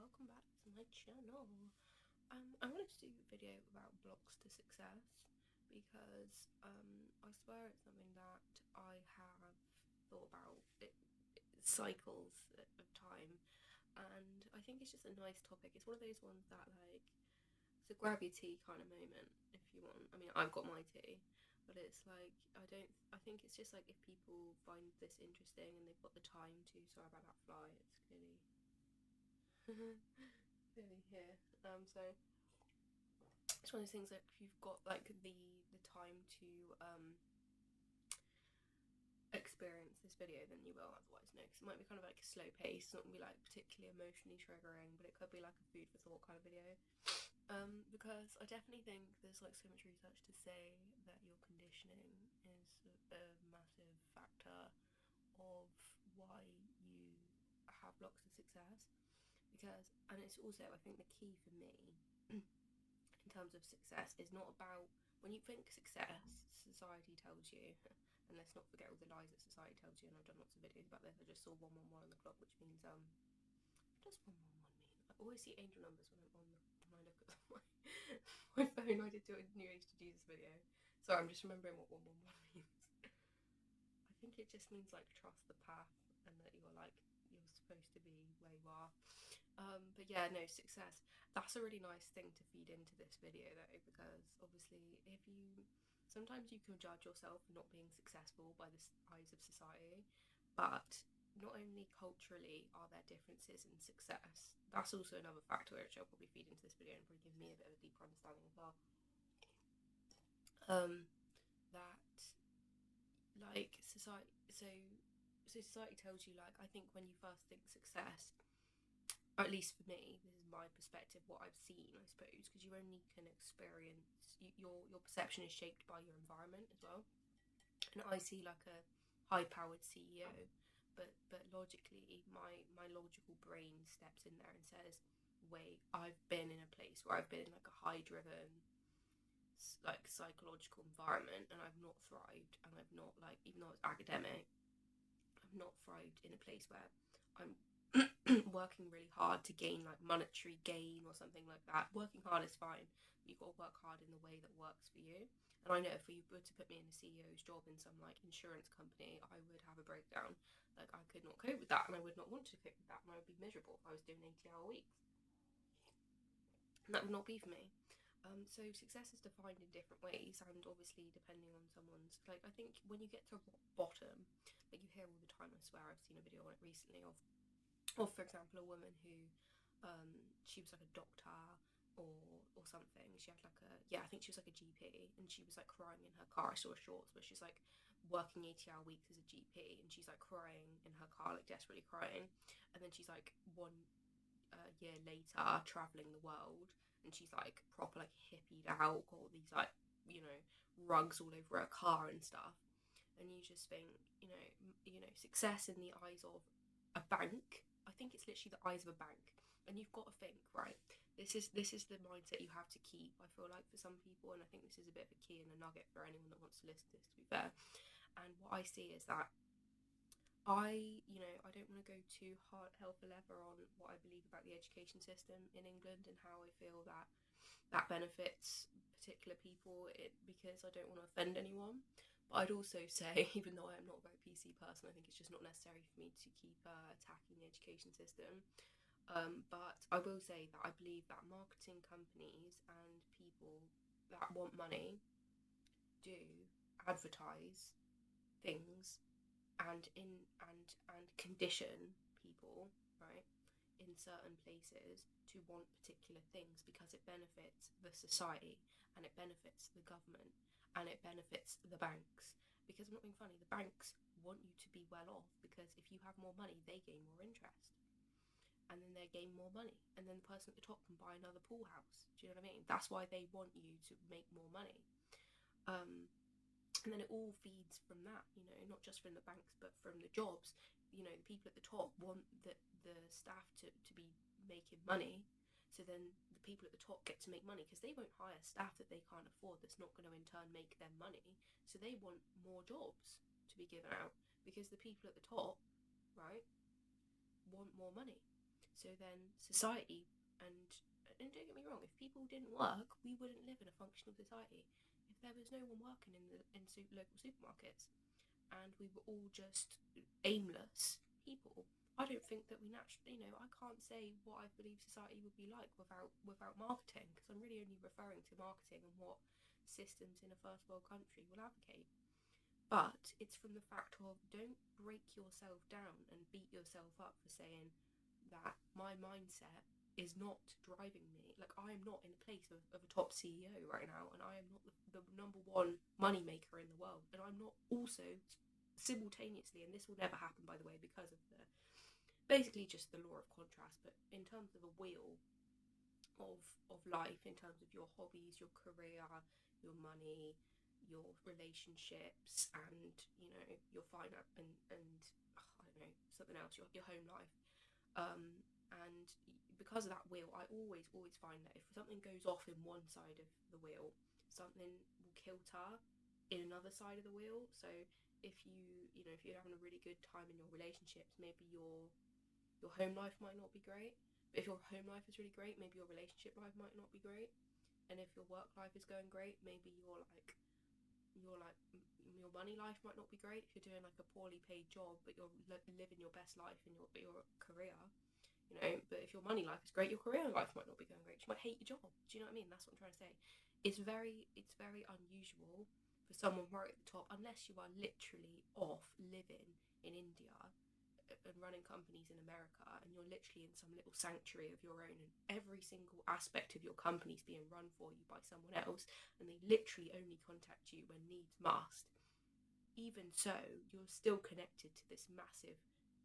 welcome back to my channel. I wanted to do a video about blocks to success because I swear it's something that I have thought about cycles of time, and I think it's just a nice topic. It's one of those ones that it's a grab your tea kind of moment if you want. I mean, I've got my tea, but it's like I think it's just like if people find this interesting and they've got the time to. Sorry about that fly. It's clearly really here. So it's one of those things that if you've got like the time to experience this video, then you will. Otherwise, no, because it might be kind of like a slow pace. It's not gonna be like particularly emotionally triggering, but it could be like a food for thought kind of video. Because I definitely think there's like so much research to say that your conditioning is a massive factor of why you have blocks to success. Because, and it's also, I think the key for me in terms of success is not about when you think success, society tells you, and let's not forget all the lies that society tells you. And I've done lots of videos about this. I just saw 111 on the clock, which means what does 111 mean? I always see angel numbers when when I look at my phone. I did do a New Age to Jesus video. Sorry, I'm just remembering what 111 means. I think it just means like trust the path and that you're supposed to be where you are. But yeah, no, success. That's a really nice thing to feed into this video though, because obviously if you sometimes you can judge yourself for not being successful by the eyes of society, but not only culturally are there differences in success, that's also another factor which I'll probably feed into this video and probably give me a bit of a deeper understanding as well. That like society so society tells you, like, I think when you first think success, or at least for me, this is my perspective, what I've seen, I suppose, because you only can experience your perception is shaped by your environment as well. And I see like a high-powered CEO, but logically, my logical brain steps in there and says, "Wait, I've been in a place where I've been in like a high-driven, like psychological environment, and I've not thrived, and I've not like even though it's academic, I've not thrived in a place where I'm working really hard to gain like monetary gain or something like that. Working hard is fine, but you've got to work hard in the way that works for you. And I know if you were to put me in a CEO's job in some like insurance company, I would have a breakdown. Like I could not cope with that, and I would not want to cope with that, and I would be miserable if I was doing 80-hour weeks. And that would not be for me. So success is defined in different ways, and obviously depending on someone's like. I think when you get to bottom, like you hear all the time. I swear I've seen a video on it recently of for example, a woman who she was like a doctor or something. She had like a I think she was like a GP, and she was like crying in her car. I saw shorts where she's like working 80-hour weeks as a GP, and she's like crying in her car, like desperately crying, and then she's like one year later traveling the world, and she's like proper like hippied out, got all these like rugs all over her car and stuff. And you just think, success in the eyes of a bank. I think it's literally the eyes of a bank, and you've got to think, right? This is the mindset you have to keep. I feel like for some people, and I think this is a bit of a key and a nugget for anyone that wants to listen to this. To be fair, and what I see is that I don't want to go too hard hell for leather on what I believe about the education system in England and how I feel that that benefits particular people, because I don't want to offend anyone. But I'd also say, even though I'm not a very PC person, I think it's just not necessary for me to keep attacking the education system. But I will say that I believe that marketing companies and people that want money do advertise things and condition people, right, in certain places to want particular things because it benefits the society, and it benefits the government, and it benefits the banks. Because I'm not being funny, the banks want you to be well off, because if you have more money, they gain more interest, and then they gain more money, and then the person at the top can buy another pool house. Do you know what I mean? That's why they want you to make more money. And then it all feeds from that, not just from the banks but from the jobs. The people at the top want the staff to be making money, so then the people at the top get to make money, because they won't hire staff that they can't afford, that's not going to in turn make them money. So they want more jobs to be given out, because the people at the top, right, want more money. So then society, and don't get me wrong, if people didn't work, we wouldn't live in a functional society. If there was no one working in local supermarkets, and we were all just aimless people, I don't think that we naturally, I can't say what I believe society would be like without marketing, because I'm really only referring to marketing and what systems in a first world country will advocate. But it's from the fact of, don't break yourself down and beat yourself up for saying that my mindset is not driving me. Like, I am not in a place of a top CEO right now, and I am not the number one money maker in the world, and I'm not also simultaneously, and this will never happen, by the way, because of basically just the law of contrast, but in terms of a wheel of life, in terms of your hobbies, your career, your money, your relationships, and your finance, and I don't know, something else, your home life, and because of that wheel, I always find that if something goes off in one side of the wheel, something will kilter in another side of the wheel. So if if you're having a really good time in your relationships, maybe your home life might not be great. But if your home life is really great, maybe your relationship life might not be great. And if your work life is going great, maybe your money life might not be great. If you're doing like a poorly paid job, but you're living your best life in your career, But if your money life is great, your career life might not be going great. You might hate your job. Do you know what I mean? That's what I'm trying to say. It's very unusual for someone right at the top, unless you are literally off living in India and running companies in America, and you're literally in some little sanctuary of your own, and every single aspect of your company's being run for you by someone else, and they literally only contact you when needs must. Even so, you're still connected to this massive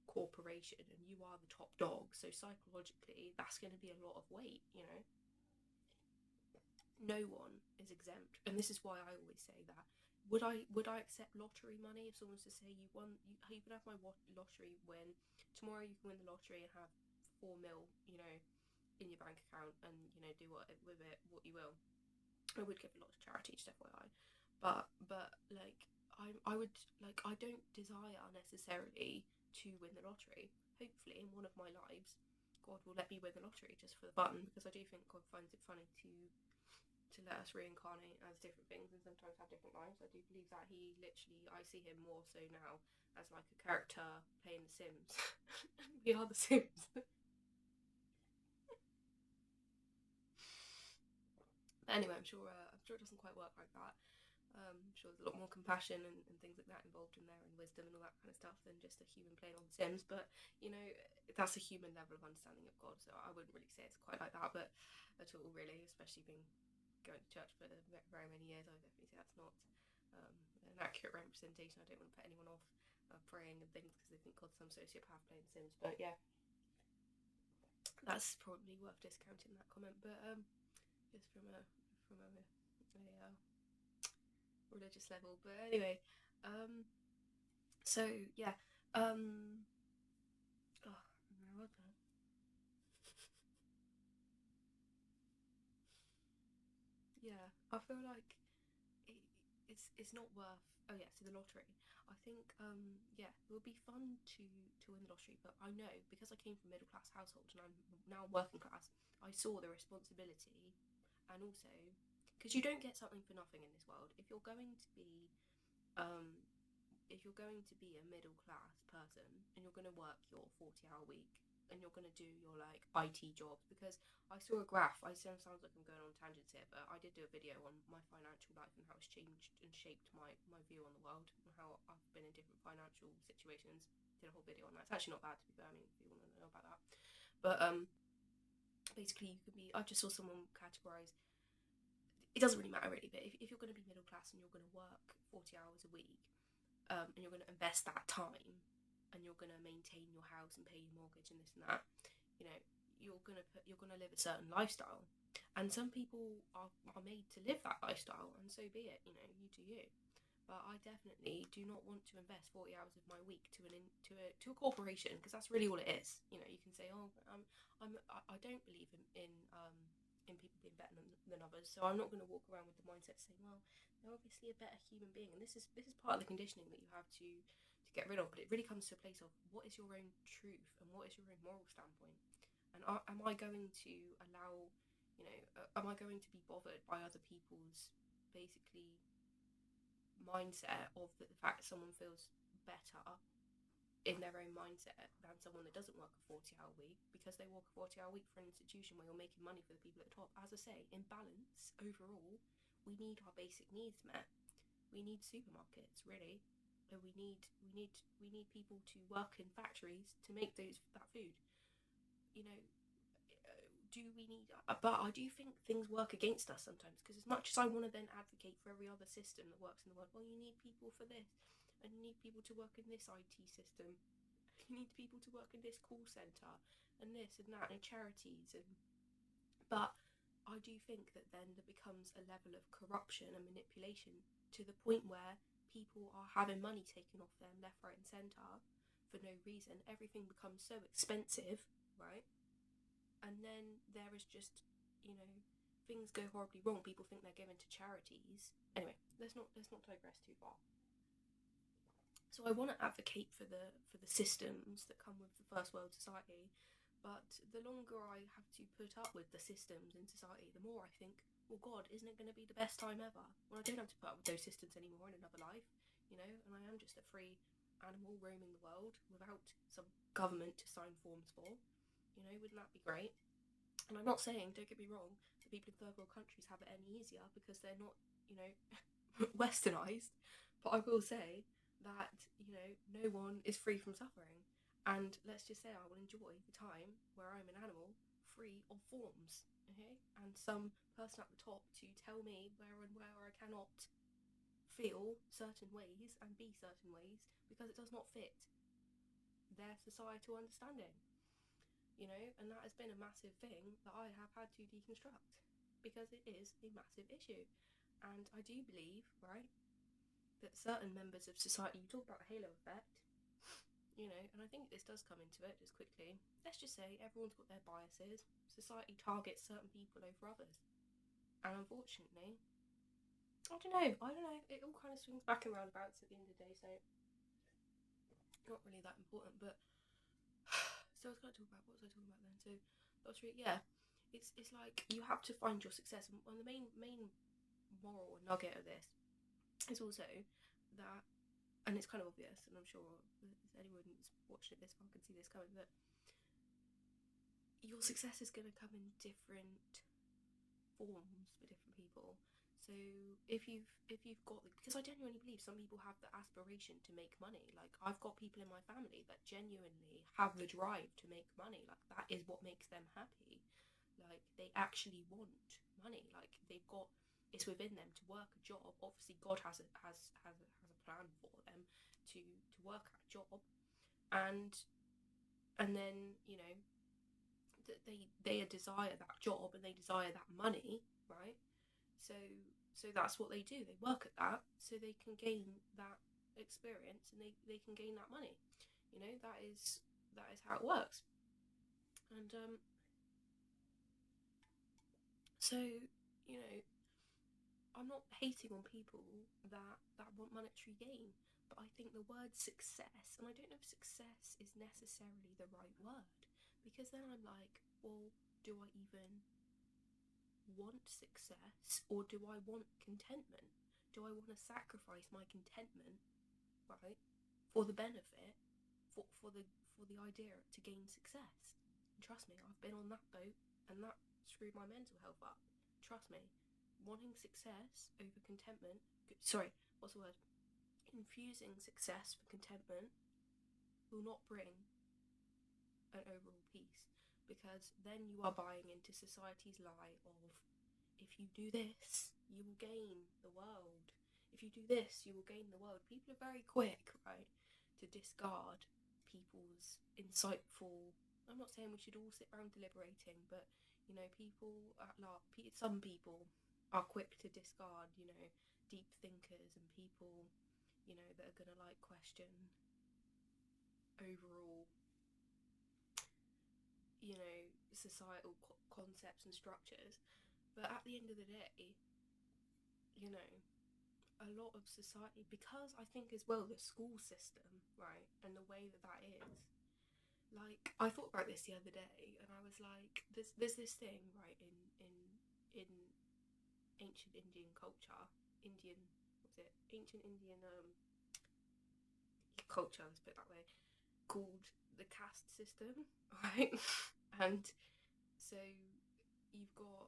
corporation, and you are the top dog. So psychologically, that's going to be a lot of weight. No one is exempt, and this is why I always say that. Would I accept lottery money if someone was to say you can have my lottery win tomorrow, you can win the lottery and have 4 mil, in your bank account, and do what with it what you will. I would give a lot to charity, just FYI, but like I would, like, I don't desire necessarily to win the lottery. Hopefully, in one of my lives, God will let me win the lottery just for the fun, because I do think God finds it funny to let us reincarnate as different things and sometimes have different lives. I do believe that he literally, I see him more so now as like a character playing The Sims. We are The Sims. Anyway, I'm sure it doesn't quite work like that. I'm sure there's a lot more compassion and things like that involved in there, and wisdom and all that kind of stuff, than just a human playing on The Sims. But that's a human level of understanding of God, so I wouldn't really say it's quite like that, but at all, really, especially being going to church for very many years. I would definitely say that's not an accurate representation. I don't want to put anyone off praying and things because they think God's some sociopath playing Sims. But yeah, that's probably worth discounting that comment. But just from a religious level. But anyway, so yeah, yeah, I feel like it's not worth. Oh yeah, so the lottery. I think yeah, it would be fun to win the lottery, but I know, because I came from a middle class household and I'm now working class, I saw the responsibility, and also because you don't get something for nothing in this world. Um if you're going to be a middle class person and you're going to work your 40-hour week and you're going to do your like IT jobs, because I saw a graph. I sounds like I'm going on tangents here, but I did do a video on my financial life and how it's changed and shaped my view on the world and how I've been in different financial situations. Did a whole video on that. It's actually not bad, to be fair. I mean, if you want to know about that, but basically you could be. I just saw someone categorize. It doesn't really matter really, but if you're going to be middle class and you're going to work 40 hours a week, and you're going to invest that time, and you're going to maintain your house and pay your mortgage and this and that, you're going to live a certain lifestyle, and some people are made to live that lifestyle, and so be it. You do you. But I definitely do not want to invest 40 hours of my week to a corporation, because that's really all it is. You can say, oh, I don't believe in people being better than others, so I'm not going to walk around with the mindset saying, well, they're obviously a better human being, and this is part of the conditioning that you have to get rid of. But it really comes to a place of, what is your own truth and what is your own moral standpoint. am I going to allow, am I going to be bothered by other people's basically mindset of the fact someone feels better in their own mindset than someone that doesn't work a 40-hour week because they work a 40-hour week for an institution where you're making money for the people at the top? As I say, in balance, overall, we need our basic needs met. We need supermarkets, really. We need people to work in factories to make that food. Do we need? But I do think things work against us sometimes, because as much as I want to then advocate for every other system that works in the world, well, you need people for this, and you need people to work in this IT system. You need people to work in this call centre, and this and that, and charities, but I do think that then there becomes a level of corruption and manipulation to the point where people are having money taken off them left, right, and centre for no reason. Everything becomes so expensive, right? And then there is just, things go horribly wrong. People think they're given to charities. Anyway, let's not digress too far. So I want to advocate for the systems that come with the first world society, but the longer I have to put up with the systems in society, the more I think, well, God, isn't it going to be the best time ever when I don't have to put up with those systems anymore in another life, and I am just a free animal roaming the world without some government to sign forms for. Wouldn't that be great? And I'm not saying, don't get me wrong, that people in third world countries have it any easier because they're not, westernized. But I will say that, no one is free from suffering. And let's just say I will enjoy the time where I'm an animal free of forms, okay? And some person at the top to tell me where I cannot feel certain ways and be certain ways because it does not fit their societal understanding. And that has been a massive thing that I have had to deconstruct because it is a massive issue. And I do believe, right, that certain members of society, you talk about the halo effect, and I think this does come into it just quickly. Let's just say everyone's got their biases. Society targets certain people over others. And unfortunately, I don't know, it all kind of swings back and roundabouts at the end of the day, so not really that important, but so I was going to talk about, what was I talking about then? So that was really, yeah, it's like you have to find your success, and the main moral nugget of this is also that, and it's kind of obvious, and I'm sure anyone who's watched it this far can see this coming, that your success is going to come in different forms for different people. So if you've got, because I genuinely believe some people have the aspiration to make money. Like, I've got people in my family that genuinely have the drive to make money. Like, that is what makes them happy. Like, they actually want money. Like, they've got, it's within them to work a job. Obviously, God has a plan for them to work that job, and then they desire that job and they desire that money, right? So that's what they do. They work at that so they can gain that experience and they can gain that money. That is how it works. And so I'm not hating on people that want monetary gain, but I think the word success, and I don't know if success is necessarily the right word, because then I'm like, well, do I even want success, or do I want contentment? Do I want to sacrifice my contentment, right, for the benefit, for the idea to gain success? And trust me, I've been on that boat, and that screwed my mental health up. Trust me, wanting success over contentment, infusing success for contentment will not bring an overall peace, because then you are buying into society's lie of, if you do this, you will gain the world. If you do this, you will gain the world. People are very quick, right, to discard people's insightful. I'm not saying we should all sit around deliberating, but people at large, some people are quick to discard, deep thinkers and people, that are gonna question overall, societal concepts and structures. But at the end of the day, a lot of society, because I think as well the school system, right, and the way that is, Like, I thought about this the other day, and I was like, there's this thing, right, in ancient Indian culture, Indian, what's it, ancient Indian culture, let's put it that way, called the caste system, right? And so you've got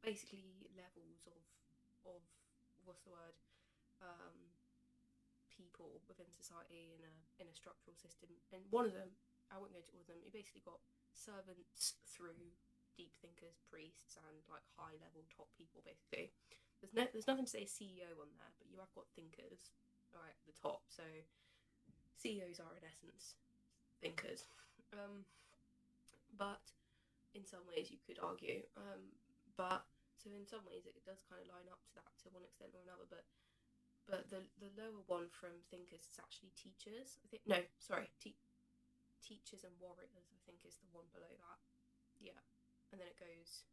basically levels of what's the word, um, people within society in a structural system, and one of them, I won't go to all of them. You basically got servants through deep thinkers, priests, and like high level top people. Basically, there's nothing to say CEO on there, but you have got thinkers right at the top. So CEOs are in essence thinkers, but in some ways you could argue, but so in some ways it does kind of line up to that to one extent or another, but the lower one from thinkers is actually teachers. I think no, sorry, teachers and warriors. I think is the one below that. Yeah, and then it goes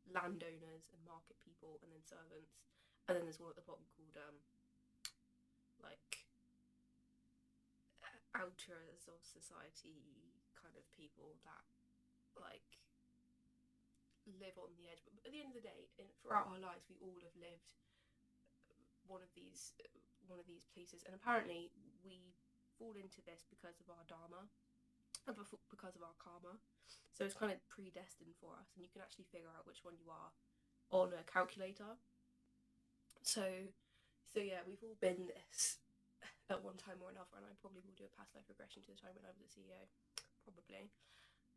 landowners and market people, and then servants, and then there's one at the bottom called like outers of society kind of people that like live on the edge. But at the end of the day, throughout our lives, we all have lived one of these places, and apparently we fall into this because of our dharma, because of our karma. So it's kind of predestined for us, and you can actually figure out which one you are on a calculator. So, so yeah, we've all been this at one time or another, and I probably will do a past life regression to the time when I was a CEO, probably.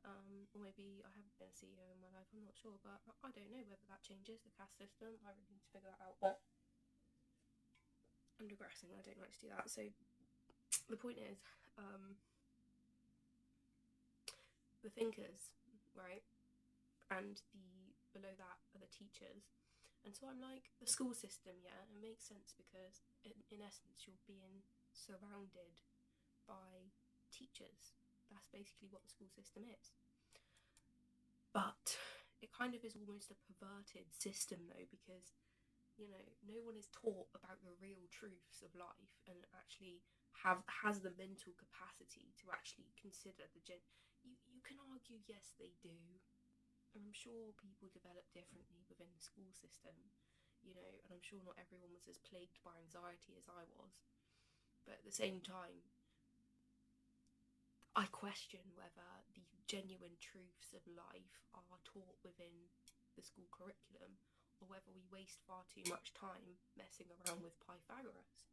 Or maybe I haven't been a CEO in my life, I'm not sure, but I don't know whether that changes the caste system. I really need to figure that out, but I'm digressing, I don't like to do that. So the point is, the thinkers, right, and the below that are the teachers. And so I'm like, the school system, yeah, it makes sense because in essence you're being surrounded by teachers. That's basically what the school system is. But it kind of is almost a perverted system though, because no one is taught about the real truths of life and actually has the mental capacity to actually consider you can argue yes they do, and I'm sure people develop differently within the school system, and I'm sure not everyone was as plagued by anxiety as I was, but at the same time I question whether the genuine truths of life are taught within the school curriculum, or whether we waste far too much time messing around with Pythagoras.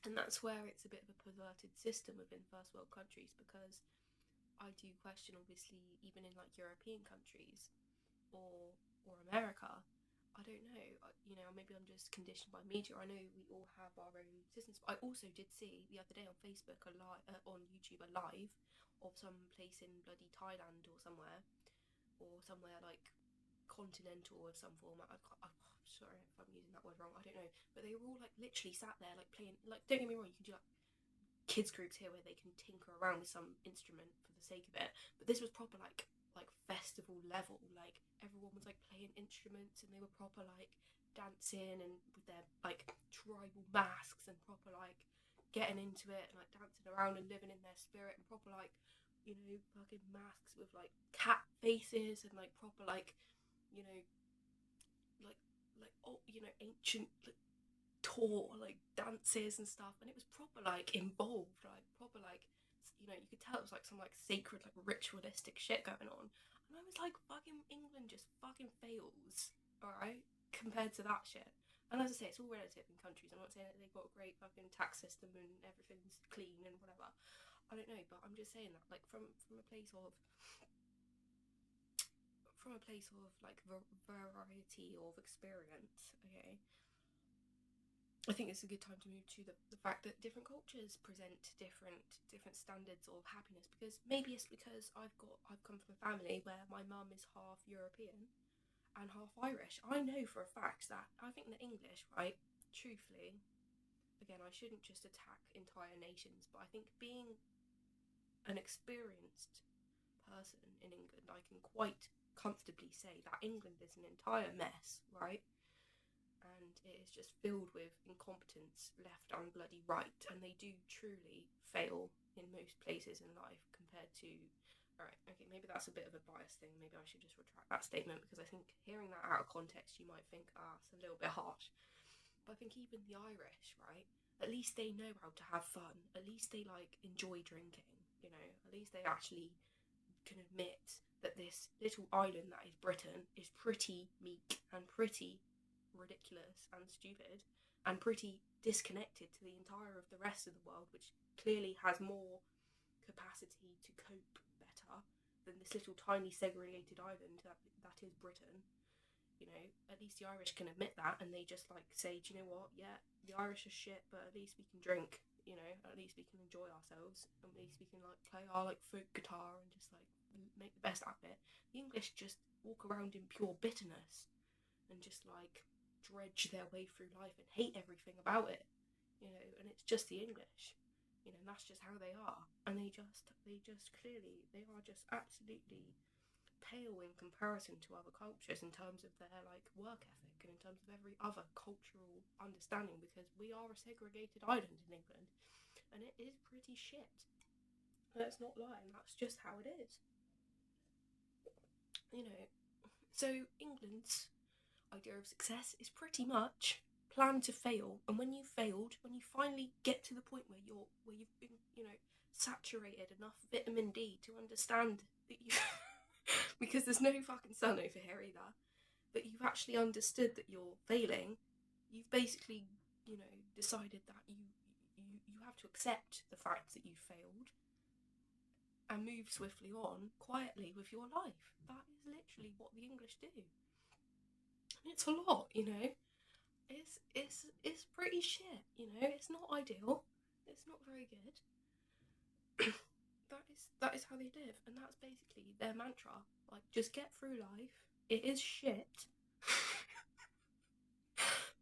And that's where it's a bit of a perverted system within first world countries, because I do question, obviously, even in like European countries or America, I don't know. Maybe I'm just conditioned by media. I know we all have our own systems, but I also did see the other day on Facebook on YouTube a live of some place in bloody Thailand or somewhere like continental of some form. I'm sorry if I'm using that word wrong. I don't know, but they were all like literally sat there like playing. Like, don't get me wrong, you can do like kids groups here where they can tinker around with some instrument for the sake of it, but this was proper like festival level. Like everyone was like playing instruments, and they were proper like dancing and with their like tribal masks and proper like getting into it and like dancing around and living in their spirit, and proper like fucking masks with like cat faces and like proper like you know ancient like tour like dances and stuff, and it was proper like involved, like proper like you could tell it was like some like sacred like ritualistic shit going on, and I was like, fucking England just fucking fails, all right, compared to that shit. And as I say, it's all relative in countries. I'm not saying that they've got a great fucking tax system and everything's clean and whatever. I don't know, but I'm just saying that like from a place of like variety of experience, okay, I think it's a good time to move to the fact that different cultures present different standards of happiness, because maybe it's because I've come from a family where my mum is half European and half Irish. I know for a fact that I think the English, right, truthfully, again, I shouldn't just attack entire nations, but I think being an experienced person in England, I can quite comfortably say that England is an entire mess, right? and it is just filled with incompetence left and bloody right, and they do truly fail in most places in life compared to. Alright, okay, maybe that's a bit of a biased thing. Maybe I should just retract that statement, because I think hearing that out of context, you might think, it's a little bit harsh. But I think even the Irish, right? At least they know how to have fun. At least they like enjoy drinking, you know? At least they actually can admit that this little island that is Britain is pretty meek and pretty ridiculous and stupid and pretty disconnected to the entire of the rest of the world, which clearly has more capacity to cope better than this little tiny segregated island that is Britain. You know, at least the Irish can admit that, and they just like say, do you know what? Yeah, the Irish are shit, but at least we can drink. You know, at least we can enjoy ourselves, and at least we can like play our like folk guitar and just like make the best out of it. The English just walk around in pure bitterness and just like dredge their way through life and hate everything about it. You know, and it's just the English. You know, and that's just how they are, and they just clearly they are just absolutely pale in comparison to other cultures in terms of their like work ethic and in terms of every other cultural understanding, because we are a segregated island in England and it is pretty shit. Let's not lie, and that's just how it is. You know, so England's idea of success is pretty much plan to fail, and when you failed, when you finally get to the point where you've been, you know, saturated enough vitamin D to understand that you because there's no fucking sun over here either, but you've actually understood that you're failing, you've basically, you know, decided that you have to accept the fact that you failed and move swiftly on quietly with your life. That is literally what the English do. And it's a lot, you know. It's pretty shit, you know. It's not ideal. It's not very good. that is how they live, and that's basically their mantra. Like, just get through life. It is shit.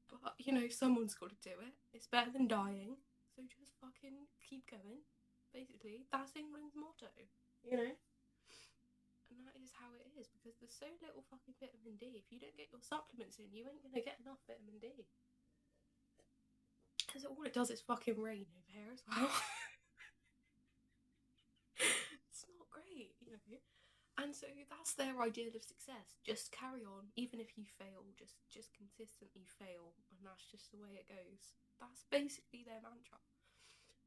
But, you know, someone's got to do it. It's better than dying. So just fucking keep going. Basically, that's England's motto, you know? And that is how it is, because there's so little fucking vitamin D. If you don't get your supplements in, you ain't gonna get enough vitamin D. Because all it does is fucking rain over here as well. It's not great, you know? And so that's their ideal of success. Just carry on, even if you fail, just consistently fail, and that's just the way it goes. That's basically their mantra.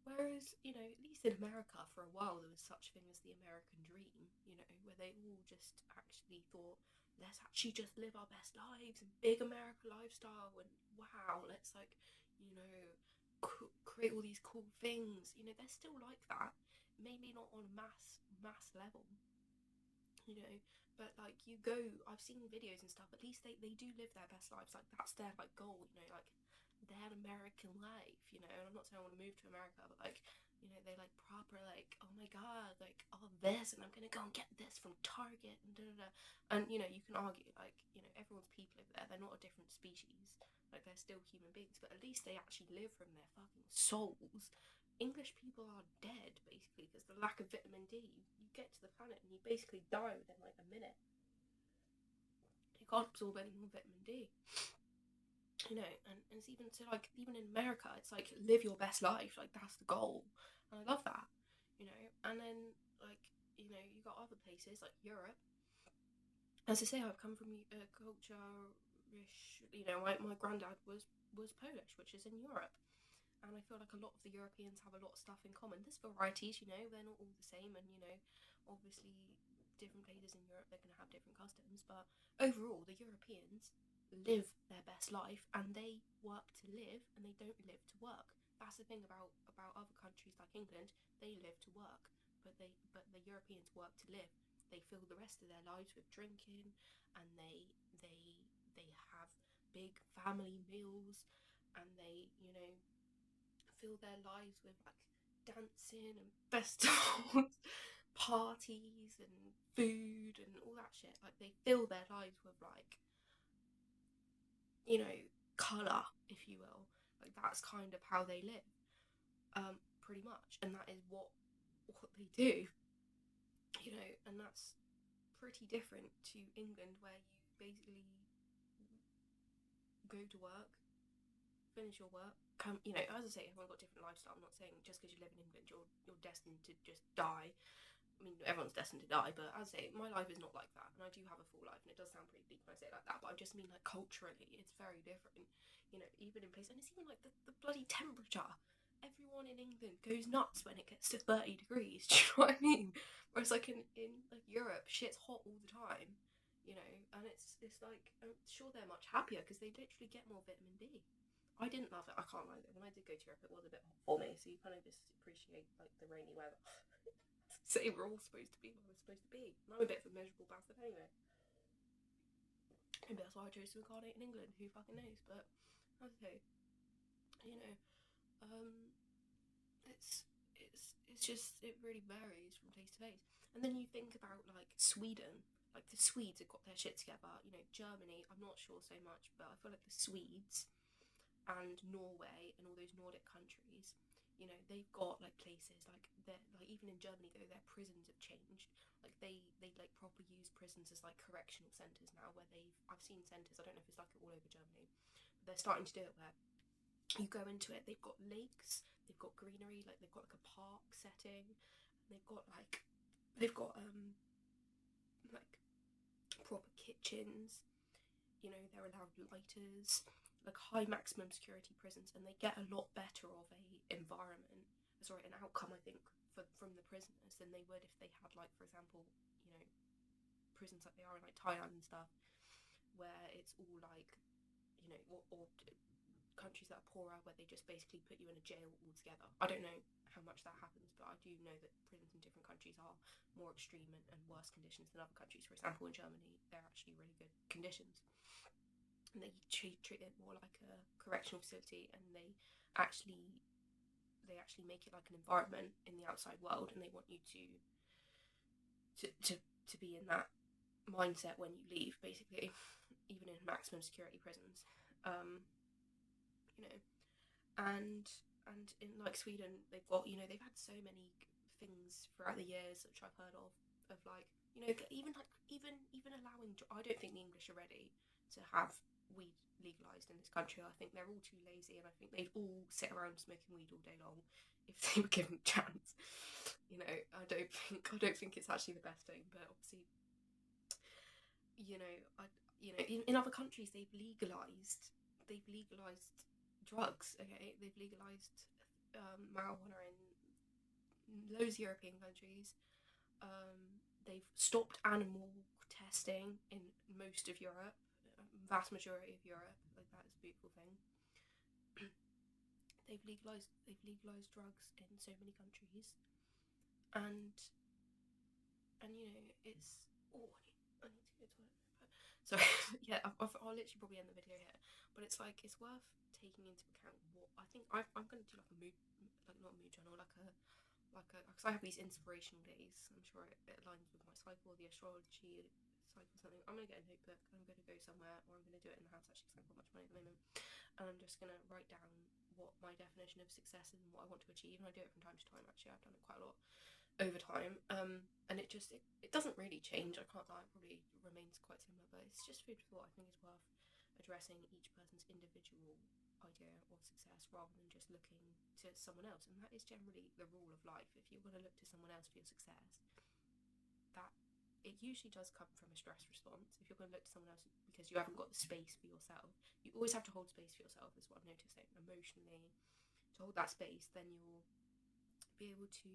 Whereas, you know, at least in America for a while there was such a thing as the American dream, you know, where they all just actually thought, let's actually just live our best lives and big America lifestyle, and wow, let's like, you know, create all these cool things. You know, they're still like that, maybe not on a mass level, you know, but like you go, I've seen videos and stuff, at least they do live their best lives. Like that's their like goal, you know, like their American life, you know. And I'm not saying I want to move to America, but like, you know, they like proper like, oh my god, like all this, and I'm gonna go and get this from Target and da da da. And you know, you can argue like, you know, everyone's people over there, they're not a different species, like they're still human beings, but at least they actually live from their fucking souls. English people are dead basically because the lack of vitamin D. You get to the planet and you basically die within like a minute. You can't absorb any more vitamin D. You know, and it's even so like even in America, it's like live your best life, like that's the goal, and I love that, you know. And then like, you know, you got other places like Europe. As I say, I've come from a culture, you know, my granddad was Polish, which is in Europe, and I feel like a lot of the Europeans have a lot of stuff in common. There's varieties, you know, they're not all the same, and you know, obviously different places in Europe they're going to have different customs, but overall the Europeans live their best life and they work to live and they don't live to work. That's the thing about other countries like England. They live to work, but the Europeans work to live. They fill the rest of their lives with drinking, and they have big family meals, and they, you know, fill their lives with like dancing and festivals, parties and food and all that shit. Like they fill their lives with like, you know, colour, if you will. Like that's kind of how they live, pretty much, and that is what they do, you know. And that's pretty different to England, where you basically go to work, finish your work, come, you know, as I say, everyone's got different lifestyle. I'm not saying just because you live in England you're destined to just die. I mean, everyone's destined to die, but as I say, my life is not like that, and I do have a full life, and it does sound pretty bleak when I say it like that, but I just mean, like, culturally, it's very different, you know, even in places, and it's even, like, the bloody temperature. Everyone in England goes nuts when it gets to 30 degrees, do you know what I mean? Whereas, like, in like, Europe, shit's hot all the time, you know, and it's like, I'm sure they're much happier, because they literally get more vitamin D. I didn't love it, I can't lie, though. When I did go to Europe, it was a bit hot for me, so you kind of just appreciate, like, the rainy weather. Say we're all supposed to be where we're supposed to be. And I'm a bit of a miserable bastard anyway. Maybe that's why I chose to incarnate in England. Who fucking knows? But as I say, you know, it's just, it really varies from place to place. And then you think about like Sweden. Like the Swedes have got their shit together. You know, Germany, I'm not sure so much, but I feel like the Swedes and Norway and all those Nordic countries, you know, they've got like places like even in Germany though, their prisons have changed. Like they like proper use prisons as like correctional centres now, where I've seen centres, I don't know if it's like it all over Germany, but they're starting to do it where you go into it, they've got lakes, they've got greenery, like they've got like a park setting, they've got like like proper kitchens, you know, they're allowed lighters, like high maximum security prisons, and they get a lot better of an outcome, I think, from the prisoners than they would if they had, like, for example, you know, prisons like they are in like Thailand and stuff, where it's all like, you know, or countries that are poorer, where they just basically put you in a jail altogether. I don't know how much that happens, but I do know that prisons in different countries are more extreme and worse conditions than other countries. For example, in Germany, they're actually really good conditions. And they treat it more like a correctional facility, and they actually make it like an environment in the outside world, and they want you to be in that mindset when you leave, basically, even in maximum security prisons. You know, and in like Sweden, they've got, you know, they've had so many things throughout the years which I've heard of like, you know, even allowing, I don't think the English are ready to have weed legalized in this country. I think they're all too lazy, and I think they'd all sit around smoking weed all day long if they were given a chance. You know, I don't think it's actually the best thing, but obviously, you know, in other countries they've legalized drugs. Okay, they've legalized marijuana in loads of European countries. They've stopped animal testing in most of Europe, vast majority of Europe. Like, that is a beautiful thing. they've legalized drugs in so many countries, and you know, it's, oh, I need to go to the toilet. Sorry, yeah, I'll literally probably end the video here, but it's like, it's worth taking into account what I think. I'm going to do like a mood, like not a mood journal, because I have these inspirational days. I'm sure it aligns with my cycle, the astrology cycle, something. I'm going to get a notebook, and I'm going to go somewhere, or I'm going to do it in the house actually, because I've got much money at the moment, and I'm just going to write down what my definition of success is and what I want to achieve. And I do it from time to time, actually. I've done it quite a lot over time, and it doesn't really change, I can't lie. It probably remains quite similar, but it's just food for thought. I think it's worth addressing each person's individual idea of success rather than just looking to someone else. And that is generally the rule of life. If you're going to look to someone else for your success, that it usually does come from a stress response. If you're going to look to someone else because you haven't got the space for yourself, you always have to hold space for yourself, is what I've noticed. Emotionally, to hold that space, then you'll be able to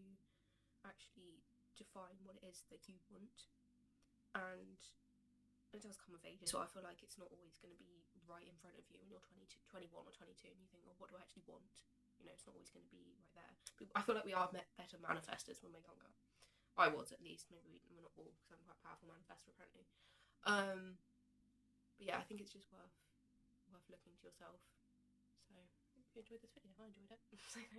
actually define what it is that you want. And it does come with age as well. I feel like it's not always going to be right in front of you when you're 22, 21 or 22, and you think, oh, what do I actually want? You know, it's not always going to be right there. But I feel like we are better manifestors when we're younger. I was, at least. Maybe we're not all, because I'm quite a powerful manifestor apparently. But yeah, I think it's just worth looking to yourself. So, if you enjoyed this video, I enjoyed it. So thanks.